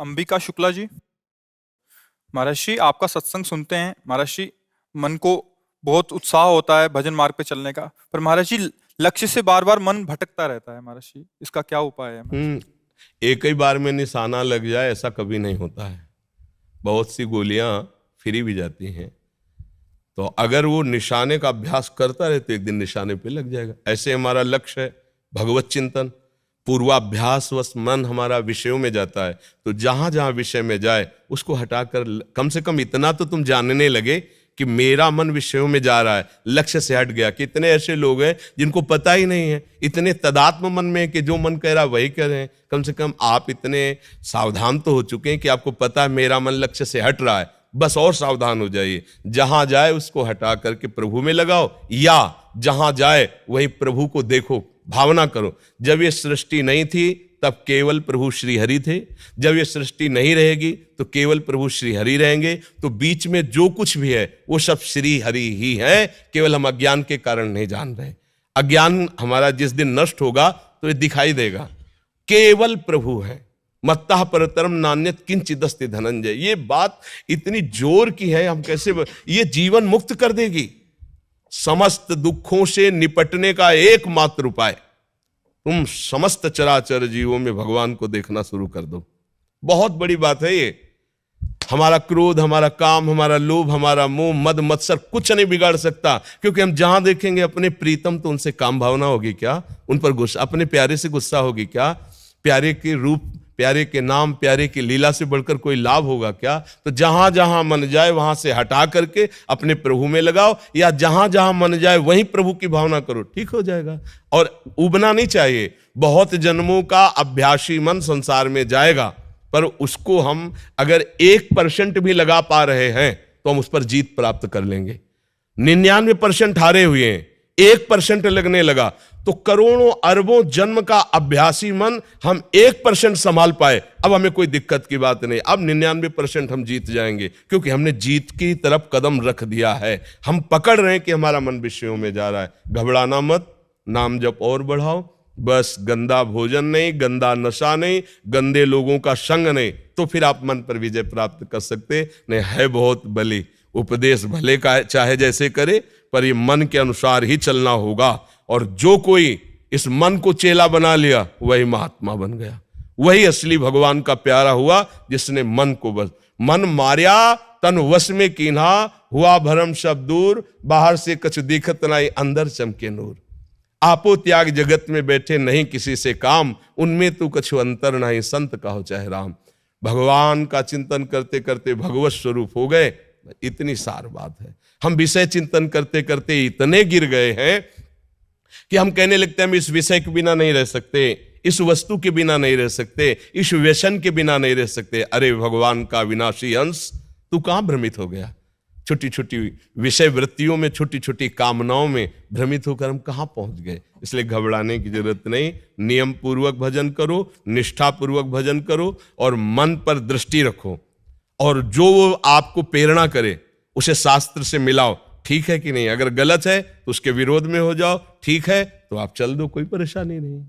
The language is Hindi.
अंबिका शुक्ला जी। महाराज जी, आपका सत्संग सुनते हैं महाराज जी, मन को बहुत उत्साह होता है भजन मार्ग पे चलने का। पर महाराज जी, लक्ष्य से बार बार मन भटकता रहता है महाराज जी, इसका क्या उपाय है महाराज जी? एक ही बार में निशाना लग जाए ऐसा कभी नहीं होता है। बहुत सी गोलियां फिरी भी जाती हैं, तो अगर वो निशाने का अभ्यास करता रहे तो एक दिन निशाने पे लग जाएगा। ऐसे हमारा लक्ष्य है भगवत चिंतन। पूर्वाभ्यास वश मन हमारा विषयों में जाता है, तो जहां जहां विषय में जाए उसको हटाकर कम से कम इतना तो तुम जानने लगे कि मेरा मन विषयों में जा रहा है, लक्ष्य से हट गया। कितने ऐसे लोग हैं जिनको पता ही नहीं है, इतने तदात्म मन में है कि जो मन कह रहा है वही कह रहे हैं। कम से कम आप इतने सावधान तो हो चुके हैं कि आपको पता है मेरा मन लक्ष्य से हट रहा है, बस और सावधान हो जाइए। जहां जाए उसको हटा करके प्रभु में लगाओ, या जहां जाए वही प्रभु को देखो, भावना करो। जब ये सृष्टि नहीं थी तब केवल प्रभु श्री हरि थे, जब ये सृष्टि नहीं रहेगी तो केवल प्रभु श्री हरि रहेंगे। तो बीच में जो कुछ भी है वो सब श्री हरि ही है, केवल हम अज्ञान के कारण नहीं जान रहे। अज्ञान हमारा जिस दिन नष्ट होगा तो ये दिखाई देगा, केवल प्रभु है। मत्तः परतरम नान्यत किंचिदस्ति धनंजय, ये बात इतनी जोर की है, हम कैसे ये जीवन मुक्त कर देगी। समस्त दुखों से निपटने का एकमात्र उपाय, तुम समस्त चराचर जीवों में भगवान को देखना शुरू कर दो। बहुत बड़ी बात है ये। हमारा क्रोध, हमारा काम, हमारा लोभ, हमारा मोह, मद मत्सर कुछ नहीं बिगाड़ सकता, क्योंकि हम जहां देखेंगे अपने प्रीतम तो उनसे काम भावना होगी क्या, उन पर गुस्सा, अपने प्यारे से गुस्सा होगी क्या, प्यारे के रूप, प्यारे के नाम, प्यारे की लीला से बढ़कर कोई लाभ होगा क्या। तो जहां जहां मन जाए वहां से हटा करके अपने प्रभु में लगाओ, या जहां जहां मन जाए वहीं प्रभु की भावना करो, ठीक हो जाएगा। और उबना नहीं चाहिए। बहुत जन्मों का अभ्यासी मन संसार में जाएगा, पर उसको हम अगर 1% भी लगा पा रहे हैं तो हम उस पर जीत प्राप्त कर लेंगे। 99% हारे हुए हैं, 1% लगने लगा तो करोड़ों अरबों जन्म का अभ्यासी मन हम 1% संभाल पाए, अब हमें कोई दिक्कत की बात नहीं। अब 99% हम जीत जाएंगे, क्योंकि हमने जीत की तरफ कदम रख दिया है। हम पकड़ रहे हैं कि हमारा मन विषयों में जा रहा है। घबराना मत, नाम जप और बढ़ाओ, बस गंदा भोजन नहीं, गंदा नशा नहीं, गंदे लोगों का संग नहीं, तो फिर आप मन पर विजय प्राप्त कर सकते नहीं। है बहुत बली, उपदेश भले का चाहे जैसे करे, पर ये मन के अनुसार ही चलना होगा। और जो कोई इस मन को चेला बना लिया वही महात्मा बन गया, वही असली भगवान का प्यारा हुआ, जिसने मन को बस मन मार्या तन वश में कीन्हा, हुआ भरम सब दूर, बाहर से कछ दिखत नाई अंदर चमके नूर। आपो त्याग जगत में बैठे नहीं किसी से काम, उनमें तो कछु अंतर नहीं संत कहो चाहे राम। भगवान का चिंतन करते करते भगवत स्वरूप हो गए, इतनी सार बात है। हम विषय चिंतन करते करते इतने गिर गए हैं कि हम कहने लगते हैं हम इस विषय के बिना नहीं रह सकते, इस वस्तु के बिना नहीं रह सकते, इस व्यसन के बिना नहीं रह सकते। अरे भगवान का विनाशी अंश, तू कहां भ्रमित हो गया? छोटी छोटी विषय वृत्तियों में, छोटी छोटी कामनाओं में भ्रमित होकर हम कहां पहुंच गए। इसलिए घबराने की जरूरत नहीं। नियम पूर्वक भजन करो, निष्ठा पूर्वक भजन करो, और मन पर दृष्टि रखो, और जो आपको प्रेरणा करे उसे शास्त्र से मिलाओ। ठीक है कि नहीं? अगर गलत है तो उसके विरोध में हो जाओ, ठीक है तो आप चल दो, कोई परेशानी नहीं।